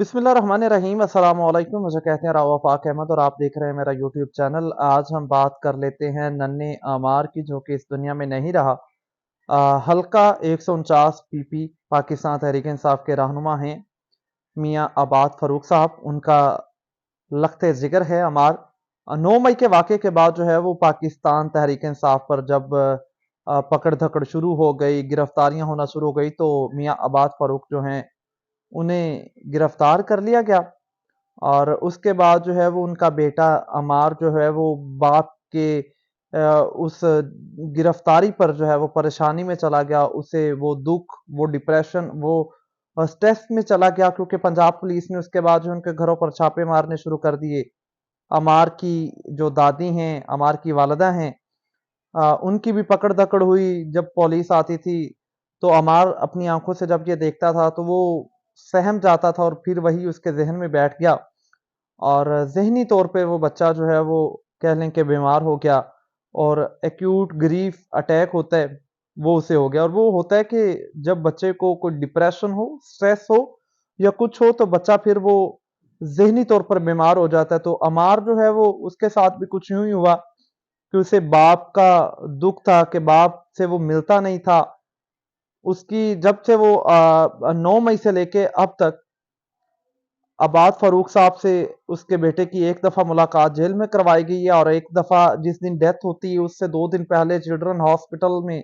बिस्मिल्लाहिर्रहमानिर्रहीम। अस्सलाम वालेकुम। मुझे कहते हैं रावफाक अहमद और आप देख रहे हैं मेरा यूट्यूब चैनल। आज हम बात कर लेते हैं नन्हे आमार की, जो कि इस दुनिया में नहीं रहा। हल्का 149 पीपी पाकिस्तान तहरीक इंसाफ के रहनुमा हैं मियाँ आबाद फ़ारूक साहब। उनका लख्ते जिगर है अमार। 9 मई के वाक़े के बाद जो है वो पाकिस्तान तहरीक इंसाफ पर जब पकड़ धकड़ शुरू हो गई, गिरफ्तारियां होना शुरू हो गई, तो मियाँ आबाद फ़ारूक जो हैं उन्हें गिरफ्तार कर लिया गया। और उसके बाद जो है वो उनका बेटा अमार जो है वो बाप के उस गिरफ्तारी पर जो है वो परेशानी में चला गया। उसे वो दुख, वो डिप्रेशन, वो स्ट्रेस में चला गया, क्योंकि पंजाब पुलिस ने उसके बाद जो उनके घरों पर छापे मारने शुरू कर दिए। अमार की जो दादी हैं, अमार की वालिदा हैं, उनकी भी पकड़ दकड़ हुई। जब पुलिस आती थी तो अमार अपनी आंखों से जब ये देखता था तो वो सहम जाता था, और फिर वही उसके जहन में बैठ गया, और ज़हनी तौर पे वो बच्चा जो है वो कह लें कि बीमार हो गया। और एक्यूट ग्रीफ अटैक होता है, वो उसे हो गया। और वो होता है कि जब बच्चे को कोई डिप्रेशन हो, स्ट्रेस हो या कुछ हो, तो बच्चा फिर वो ज़हनी तौर पर बीमार हो जाता है। तो अमार जो है वो उसके साथ भी कुछ यूँ ही हुआ कि उसे बाप का दुःख था कि बाप से वो मिलता नहीं था। उसकी जब से वो 9 मई से लेके अब तक आबाद फ़ारूक साहब से उसके बेटे की एक दफ़ा मुलाकात जेल में करवाई गई है, और एक दफ़ा जिस दिन डेथ होती है उससे 2 दिन पहले चिल्ड्रन हॉस्पिटल में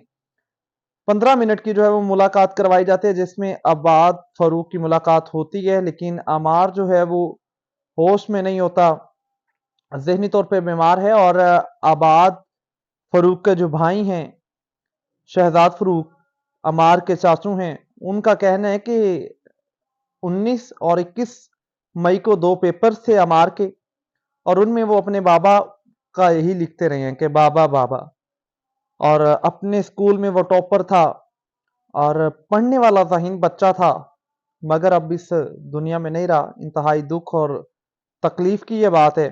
15 मिनट की जो है वो मुलाकात करवाई जाती है, जिसमें आबाद फ़ारूक की मुलाकात होती है। लेकिन अमार जो है वो होश में नहीं होता, ज़हनी तौर पे बीमार है। और आबाद फ़ारूक के जो भाई हैं, शहजाद फ़ारूक, अमार के चाचू हैं, उनका कहना है कि 19 और 21 मई को 2 पेपर्स थे अमार के, और उनमें वो अपने बाबा का यही लिखते रहे हैं कि बाबा बाबा। और अपने स्कूल में वो टॉपर था और पढ़ने वाला ज़हीन बच्चा था, मगर अब इस दुनिया में नहीं रहा। इंतहाई दुख और तकलीफ की ये बात है।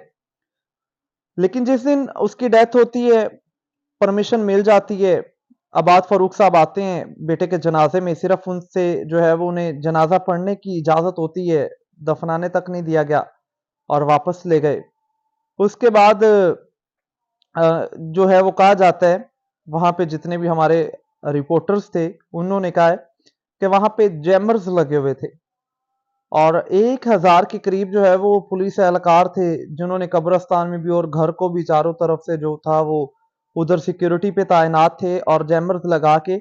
लेकिन जिस दिन उसकी डेथ होती है, परमिशन मिल जाती है, आबाद फ़ारूक साहब आते हैं बेटे के जनाजे में, सिर्फ उनसे जो है वो उन्हें जनाजा पढ़ने की इजाज़त होती है, दफनाने तक नहीं दिया गया, और वापस ले गए। उसके बाद जो है वो कहा जाता है, वहाँ पे जितने भी हमारे रिपोर्टर्स थे उन्होंने कहा है कि वहाँ पे जैमर्स लगे हुए थे, और 1000 के करीब जो है वो पुलिस एहलकार थे, जिन्होंने कब्रिस्तान में भी और घर को भी चारों तरफ से जो था वो उधर सिक्योरिटी पे तैनात थे, और जैमर्स लगा के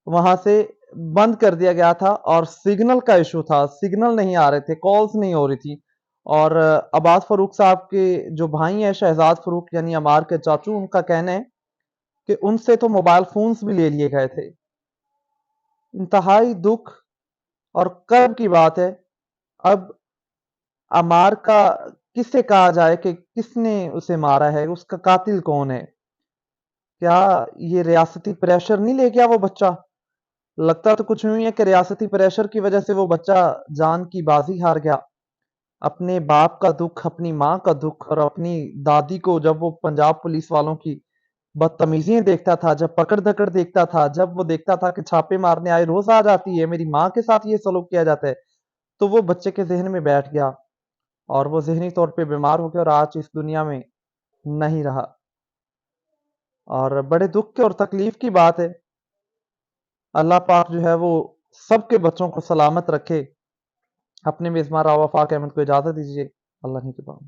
वहां से बंद कर दिया गया था। और सिग्नल का इशू था, सिग्नल नहीं आ रहे थे, कॉल्स नहीं हो रही थी। और अब्बास फ़ारूक साहब के जो भाई हैं, शहजाद फ़ारूक यानी अमार के चाचू, उनका कहना है कि उनसे तो मोबाइल फ़ोन्स भी ले लिए गए थे। इंतहाई दुःख और कर्ब की बात है। अब अमार का किससे कहा जाए कि किसने उसे मारा है, उसका कातिल कौन है? क्या ये रियासती प्रेशर नहीं ले गया वो बच्चा? लगता तो कुछ यूँ ही है कि रियासती प्रेशर की वजह से वो बच्चा जान की बाजी हार गया। अपने बाप का दुःख, अपनी माँ का दुःख, और अपनी दादी को जब वो पंजाब पुलिस वालों की बदतमीज़ियाँ देखता था, जब पकड़-धकड़ देखता था, जब वो देखता था कि छापे मारने आए रोज़ आ जाती है, मेरी माँ के साथ ये सलूक किया जाता है, तो वो बच्चे के ज़हन में बैठ गया, और वो ज़हनी तौर पे बीमार हो गया और आज इस दुनिया में नहीं रहा। और बड़े दुःख की और तकलीफ़ की बात है। अल्लाह पाक जो है वो सबके बच्चों को सलामत रखे। अपने मेज़बान राव वफ़ाक अहमद को इजाज़त दीजिए। अल्लाह ही के पास।